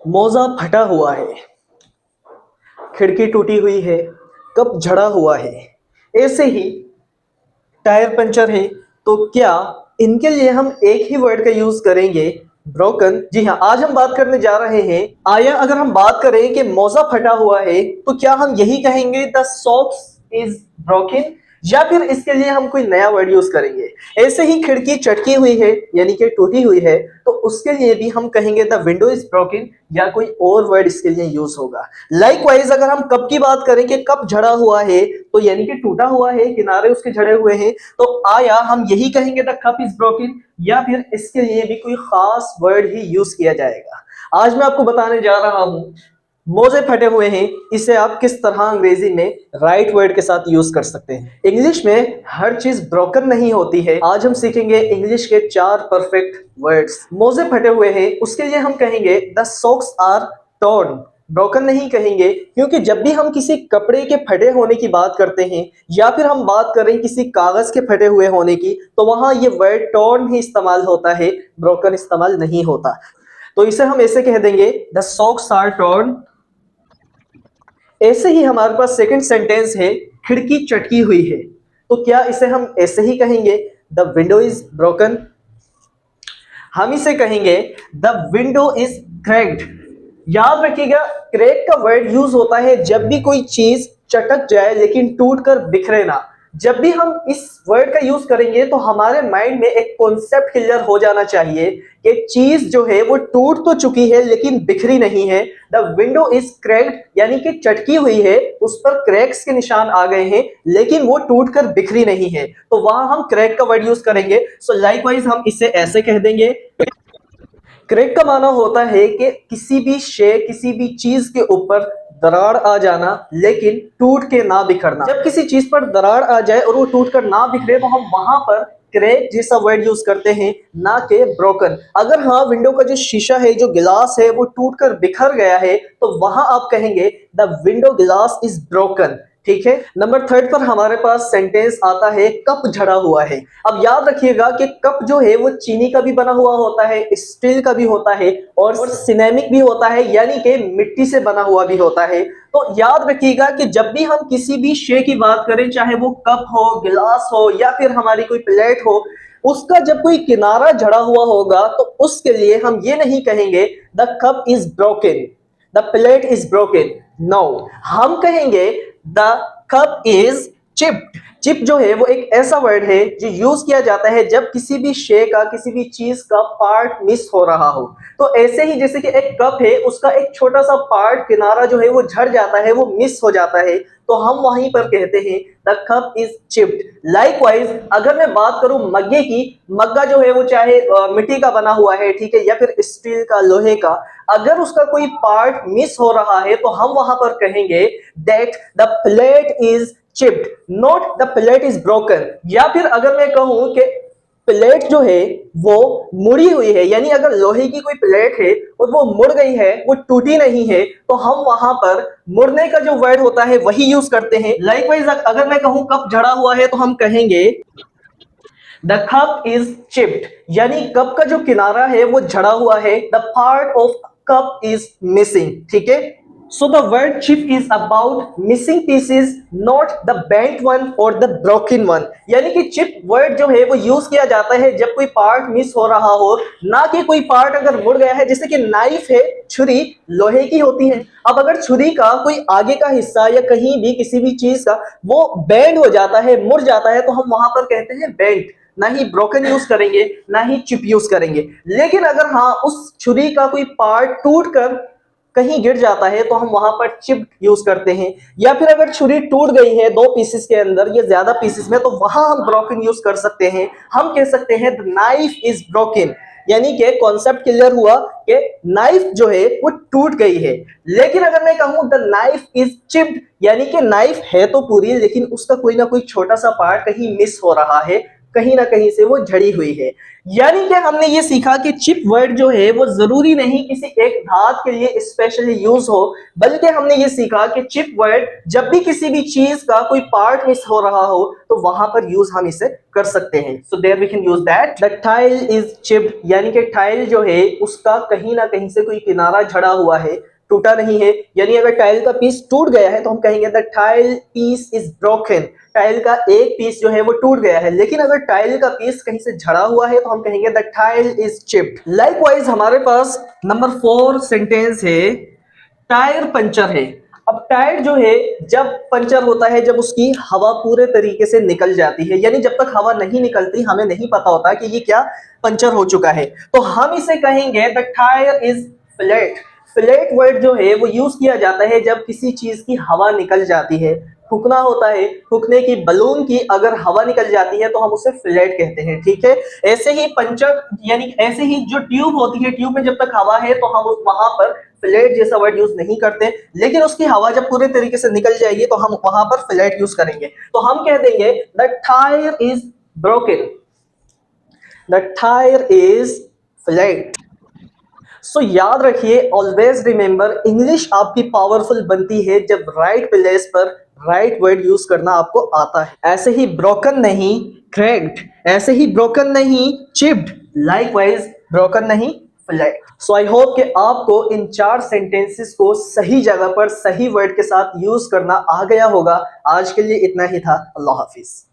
मोजा फटा हुआ है, खिड़की टूटी हुई है, कप झड़ा हुआ है, ऐसे ही टायर पंचर है। तो क्या इनके लिए हम एक ही वर्ड का यूज करेंगे, ब्रोकन? जी हाँ, आज हम बात करने जा रहे हैं। आया अगर हम बात करें कि मोजा फटा हुआ है तो क्या हम यही कहेंगे द सॉक्स इज ब्रोकन, या फिर इसके लिए हम कोई नया वर्ड यूज करेंगे? ऐसे ही खिड़की चटकी हुई है यानी कि टूटी हुई है, तो उसके लिए भी हम कहेंगे द विंडो इज ब्रोकन, या कोई और वर्ड इसके लिए यूज होगा। लाइकवाइज अगर हम कप की बात करें कि कप झड़ा हुआ है, तो यानी कि टूटा हुआ है, किनारे उसके झड़े हुए हैं, तो आया हम यही कहेंगे द कप इज ब्रोकन, या फिर इसके लिए भी कोई खास वर्ड ही यूज किया जाएगा? आज मैं आपको बताने जा रहा हूं मोजे फटे हुए हैं, इसे आप किस तरह अंग्रेजी में राइट वर्ड के साथ यूज कर सकते हैं। इंग्लिश में हर चीज ब्रोकन नहीं होती है। आज हम सीखेंगे इंग्लिश के 4 परफेक्ट वर्ड्स। मोजे फटे हुए हैं, उसके लिए हम कहेंगे the socks are torn. Broken नहीं कहेंगे, क्योंकि जब भी हम किसी कपड़े के फटे होने की बात करते हैं या फिर हम बात करें किसी कागज के फटे हुए होने की, तो वहां ये वर्ड टॉर्न ही इस्तेमाल होता है, ब्रोकन इस्तेमाल नहीं होता। तो इसे हम ऐसे कह देंगे द सॉक्स आर टॉर्न। ऐसे ही हमारे पास सेकंड सेंटेंस है खिड़की चटकी हुई है, तो क्या इसे हम ऐसे ही कहेंगे द विंडो इज ब्रोकन? हम इसे कहेंगे द विंडो इज क्रैक्ड। याद रखिएगा, क्रैक का वर्ड यूज होता है जब भी कोई चीज चटक जाए लेकिन टूटकर बिखरे ना। जब भी हम इस वर्ड का यूज करेंगे तो हमारे माइंड में एक कॉन्सेप्ट क्लियर हो जाना चाहिए कि चीज जो है वो टूट तो चुकी है लेकिन बिखरी नहीं है। द विंडो इज क्रैक्ड यानी कि चटकी हुई है, उस पर क्रैक्स के निशान आ गए हैं लेकिन वो टूटकर बिखरी नहीं है, तो वहां हम क्रैक का वर्ड यूज करेंगे। सो लाइकवाइज हम इसे ऐसे कह देंगे। क्रैक का माना होता है कि किसी भी शे, किसी भी चीज के ऊपर दरार आ जाना लेकिन टूट के ना बिखरना। जब किसी चीज पर दरार आ जाए और वो टूट कर ना बिखरे तो हम वहां पर क्रैक जैसा वर्ड यूज करते हैं, ना के ब्रोकन। अगर हाँ विंडो का जो शीशा है, जो गिलास है, वो टूट कर बिखर गया है, तो वहां आप कहेंगे द विंडो गिलास इज ब्रोकन। ठीक है। नंबर 3 पर हमारे पास सेंटेंस आता है कप झड़ा हुआ है। अब याद रखिएगा कि कप जो है वो चीनी का भी बना हुआ होता है, स्टील का भी होता है और सिरेमिक भी होता है, यानी कि मिट्टी से बना हुआ भी होता है। तो याद रखिएगा कि जब भी हम किसी भी शे की बात करें, चाहे वो कप हो, गिलास हो या फिर हमारी कोई प्लेट हो, उसका जब कोई किनारा झड़ा हुआ होगा तो उसके लिए हम ये नहीं कहेंगे the cup is broken, the plate is broken. No, हम कहेंगे the cup is chipped. Chip जो है वो एक ऐसा वर्ड है जो यूज किया जाता है जब किसी भी शे का, किसी भी चीज का पार्ट मिस हो रहा हो। तो ऐसे ही जैसे कि एक कप है, उसका एक छोटा सा पार्ट, किनारा जो है वो झड़ जाता है, वो मिस हो जाता है, तो हम वहीं पर कहते हैं the cup is chipped. Likewise अगर मैं बात करूं मग्गे की, मग्गा जो है वो चाहे मिट्टी का बना हुआ है, ठीक है, या फिर स्टील का, लोहे का, अगर उसका कोई पार्ट मिस हो रहा है तो हम वहां पर कहेंगे that the plate is chipped, not the plate is broken. या फिर अगर मैं कहूं कि प्लेट जो है वो मुड़ी हुई है, यानी अगर लोहे की कोई प्लेट है और वो मुड़ गई है, वो टूटी नहीं है, तो हम वहां पर मुड़ने का जो वर्ड होता है वही यूज करते हैं। लाइकवाइज अगर मैं कहूं कप झड़ा हुआ है तो हम कहेंगे द कप इज चिप्ड, यानी कप का जो किनारा है वो झड़ा हुआ है, the part of cup is missing. ठीक है। So the word chip is about missing pieces, not the bent one or the broken one। यानी कि चिप वर्ड जो है वो यूज किया जाता है जब कोई पार्ट मिस हो रहा हो, ना कि कोई पार्ट अगर मुड़ गया है। जैसे कि नाइफ है, छुरी लोहे की होती है, अब अगर छुरी का कोई आगे का हिस्सा या कहीं भी किसी भी चीज का वो बेंड हो जाता है, मुड़ जाता है, तो हम वहां पर कहते हैं बेंट, ना ही ब्रोकन यूज करेंगे, ना ही चिप यूज करेंगे। लेकिन अगर हाँ उस छुरी का कोई पार्ट टूट कर कहीं गिर जाता है तो हम वहां पर चिप यूज करते हैं। या फिर अगर छुरी टूट गई है 2 पीसेस के अंदर या ज्यादा पीसेस में, तो वहां हम ब्रोकन यूज कर सकते हैं। हम कह सकते हैं द नाइफ इज ब्रोकन, यानी कि कॉन्सेप्ट क्लियर हुआ कि नाइफ जो है वो टूट गई है। लेकिन अगर मैं कहूं द नाइफ इज चिप्ड, यानी कि नाइफ है तो पूरी लेकिन उसका कोई ना कोई छोटा सा पार्ट कहीं मिस हो रहा है, कहीं ना कहीं से वो झड़ी हुई है। यानी कि हमने ये सीखा कि चिप वर्ड जो है वो जरूरी नहीं किसी एक धात के लिए स्पेशली यूज हो, बल्कि हमने ये सीखा कि चिप वर्ड जब भी किसी भी चीज का कोई पार्ट मिस हो रहा हो तो वहां पर यूज हम इसे कर सकते हैं। So there we can use that the tile is chipped, यानी कि टाइल जो है उसका कहीं ना कहीं से कोई किनारा झड़ा हुआ है, टूटा नहीं है। यानी अगर टाइल का पीस टूट गया है तो हम कहेंगे the tile piece is broken, tile का एक पीस जो है वो टूट गया है। लेकिन अगर टाइल का पीस कहीं से झड़ा हुआ है तो हम कहेंगे the tile is chipped. Likewise हमारे पास नंबर 4 सेंटेंस है टायर पंचर है। अब टायर जो है जब पंचर होता है जब उसकी हवा पूरे तरीके से निकल जाती है, यानी जब तक हवा नहीं निकलती हमें नहीं पता होता कि ये क्या पंचर हो चुका है, तो हम इसे कहेंगे the tyre is flat. Flat word जो है वो यूज किया जाता है जब किसी चीज की हवा निकल जाती है। फूकना होता है, फूकने की बलून की अगर हवा निकल जाती है तो हम उसे फ्लैट कहते हैं, ठीक है। ऐसे ही पंचर यानी ऐसे ही जो ट्यूब होती है, ट्यूब में जब तक हवा है तो हम वहां पर फ्लैट जैसा वर्ड यूज नहीं करते, लेकिन उसकी हवा जब पूरे तरीके से निकल जाएगी तो हम वहां पर फ्लैट यूज करेंगे। तो हम कह देंगे the tyre is broken, the tyre is flat. So याद रखिए, ऑलवेज रिमेंबर, इंग्लिश आपकी पावरफुल बनती है जब राइट प्लेस पर राइट वर्ड यूज करना आपको आता है। ऐसे ही ब्रोकन नहीं क्रैक्ड, ऐसे ही ब्रोकन नहीं चिप्ड, लाइकवाइज ब्रोकन नहीं फ्लैट। सो आई होप कि आपको इन 4 सेंटेंसेस को सही जगह पर सही वर्ड के साथ यूज करना आ गया होगा। आज के लिए इतना ही था। अल्लाह हाफिज।